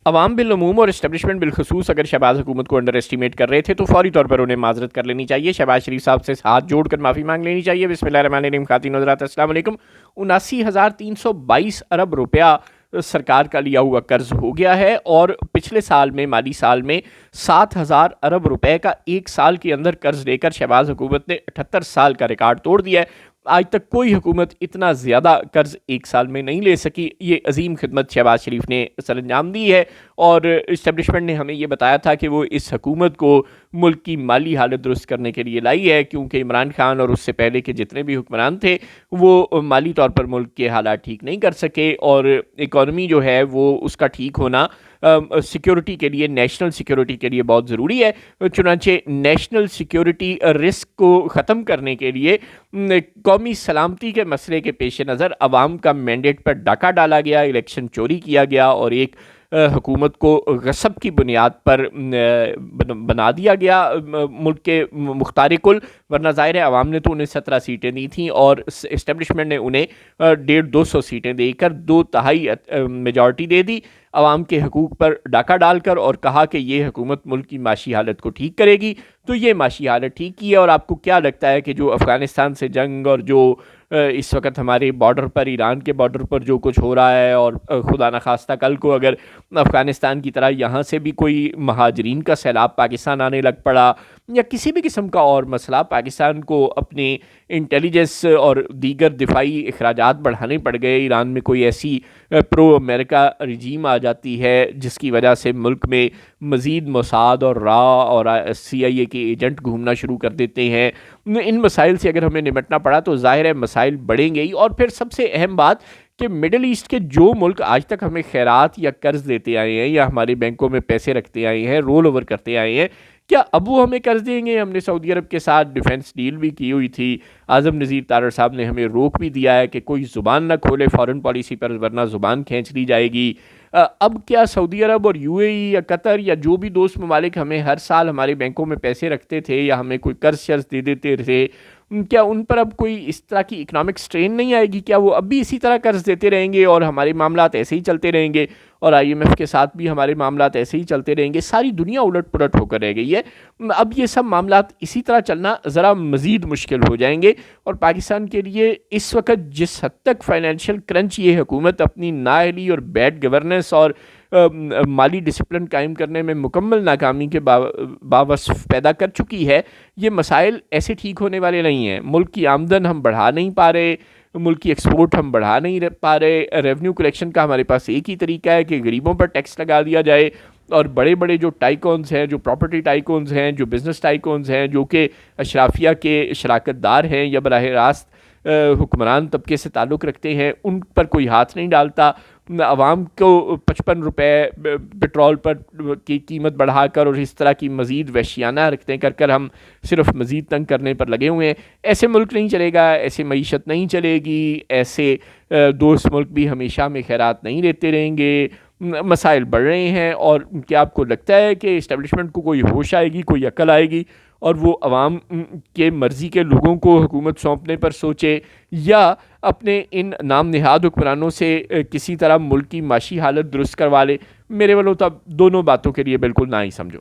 عوام بالعموم اور اسٹیبلشمنٹ بالخصوص اگر شہباز حکومت کو انڈر اسٹیمیٹ کر رہے تھے تو فوری طور پر انہیں معذرت کر لینی چاہیے، شہباز شریف صاحب سے ہاتھ جوڑ کر معافی مانگ لینی چاہیے۔ بسم اللہ الرحمن الرحیم۔ خواتین حضرات السلام علیکم۔ 79,322 ارب روپیہ سرکار کا لیا ہوا قرض ہو گیا ہے، اور پچھلے سال میں مالی سال میں 7,000 ارب روپے کا ایک سال کے اندر قرض لے کر شہباز حکومت نے 78 سال کا ریکارڈ توڑ دیا ہے۔ آج تک کوئی حکومت اتنا زیادہ قرض ایک سال میں نہیں لے سکی۔ یہ عظیم خدمت شہباز شریف نے سر انجام دی ہے، اور اسٹیبلشمنٹ نے ہمیں یہ بتایا تھا کہ وہ اس حکومت کو ملک کی مالی حالت درست کرنے کے لیے لائی ہے، کیونکہ عمران خان اور اس سے پہلے کے جتنے بھی حکمران تھے وہ مالی طور پر ملک کے حالات ٹھیک نہیں کر سکے، اور اکانومی جو ہے وہ اس کا ٹھیک ہونا سیکیورٹی کے لیے، نیشنل سیکیورٹی کے لیے بہت ضروری ہے۔ چنانچہ نیشنل سیکیورٹی رسک کو ختم کرنے کے لیے قومی سلامتی کے مسئلے کے پیش نظر عوام کا مینڈیٹ پر ڈاکہ ڈالا گیا، الیکشن چوری کیا گیا، اور ایک حکومت کو غصب کی بنیاد پر بنا دیا گیا ملک کے مختار کل، ورنہ ظاہر ہے عوام نے تو انہیں 17 سیٹیں دی تھیں، اور اسٹیبلشمنٹ نے انہیں 150-200 سیٹیں دے کر 2/3 میجارٹی دے دی عوام کے حقوق پر ڈاکہ ڈال کر، اور کہا کہ یہ حکومت ملک کی معاشی حالت کو ٹھیک کرے گی۔ تو یہ معاشی حالت ٹھیک کی ہے، اور آپ کو کیا لگتا ہے کہ جو افغانستان سے جنگ اور جو اس وقت ہمارے بارڈر پر، ایران کے بارڈر پر جو کچھ ہو رہا ہے، اور خدا نخواستہ کل کو اگر افغانستان کی طرح یہاں سے بھی کوئی مہاجرین کا سیلاب پاکستان آنے لگ پڑا، یا کسی بھی قسم کا اور مسئلہ، پاکستان کو اپنے انٹیلیجنس اور دیگر دفاعی اخراجات بڑھانے پڑ گئے، ایران میں کوئی ایسی پرو امریکہ رجیم آ جاتی ہے جس کی وجہ سے ملک میں مزید موساد اور را اور CIA کے ایجنٹ گھومنا شروع کر دیتے ہیں، ان مسائل سے اگر ہمیں نمٹنا پڑا تو ظاہر ہے مسائل بڑھیں گے ہی۔ اور پھر سب سے اہم بات کہ مڈل ایسٹ کے جو ملک آج تک ہمیں خیرات یا قرض دیتے آئے ہیں، یا ہمارے بینکوں میں پیسے رکھتے آئے ہیں، رول اوور کرتے آئے ہیں، کیا اب وہ ہمیں قرض دیں گے؟ ہم نے سعودی عرب کے ساتھ ڈیفنس ڈیل بھی کی ہوئی تھی، اعظم نذیر تارڑ صاحب نے ہمیں روک بھی دیا ہے کہ کوئی زبان نہ کھولے فارن پالیسی پر، ورنہ زبان کھینچ لی جائے گی۔ اب کیا سعودی عرب اور UAE یا قطر یا جو بھی دوست ممالک ہمیں ہر سال ہمارے بینکوں میں پیسے رکھتے تھے، یا ہمیں کوئی قرض شرض دے دیتے تھے، کیا ان پر اب کوئی اس طرح کی اکنامک سٹرین نہیں آئے گی؟ کیا وہ اب بھی اسی طرح قرض دیتے رہیں گے اور ہمارے معاملات ایسے ہی چلتے رہیں گے، اور IMF کے ساتھ بھی ہمارے معاملات ایسے ہی چلتے رہیں گے؟ ساری دنیا الٹ پلٹ ہو کر رہ گئی ہے۔ اب یہ سب معاملات اسی طرح چلنا ذرا مزید مشکل ہو جائیں گے، اور پاکستان کے لیے اس وقت جس حد تک فائنینشیل کرنچ یہ حکومت اپنی نااہلی اور بیڈ گورننس اور مالی ڈسپلن قائم کرنے میں مکمل ناکامی کے باوصف پیدا کر چکی ہے، یہ مسائل ایسے ٹھیک ہونے والے نہیں ہیں۔ ملک کی آمدن ہم بڑھا نہیں پا رہے، ملک کی ایکسپورٹ ہم بڑھا نہیں پا رہے، ریونیو کلیکشن کا ہمارے پاس ایک ہی طریقہ ہے کہ غریبوں پر ٹیکس لگا دیا جائے، اور بڑے بڑے جو ٹائکونز ہیں، جو پراپرٹی ٹائکونز ہیں، جو بزنس ٹائکونز ہیں، جو کہ اشرافیہ کے شراکت دار ہیں یا براہ راست حکمران طبقے سے تعلق رکھتے ہیں، ان پر کوئی ہاتھ نہیں ڈالتا۔ عوام کو 55 روپے پٹرول پر کی قیمت بڑھا کر اور اس طرح کی مزید وحشیانہ حرکتیں کر کر ہم صرف مزید تنگ کرنے پر لگے ہوئے ہیں۔ ایسے ملک نہیں چلے گا، ایسے معیشت نہیں چلے گی، ایسے دوست ملک بھی ہمیشہ ہمیں خیرات نہیں دیتے رہیں گے۔ مسائل بڑھ رہے ہیں، اور کیا آپ کو لگتا ہے کہ اسٹیبلشمنٹ کو کوئی ہوش آئے گی، کوئی عقل آئے گی، اور وہ عوام کے مرضی کے لوگوں کو حکومت سونپنے پر سوچے، یا اپنے ان نام نہاد حکمرانوں سے کسی طرح ملک کی معاشی حالت درست کروا لے؟ میرے والوں تو اب دونوں باتوں کے لیے بالکل نہ ہی سمجھو۔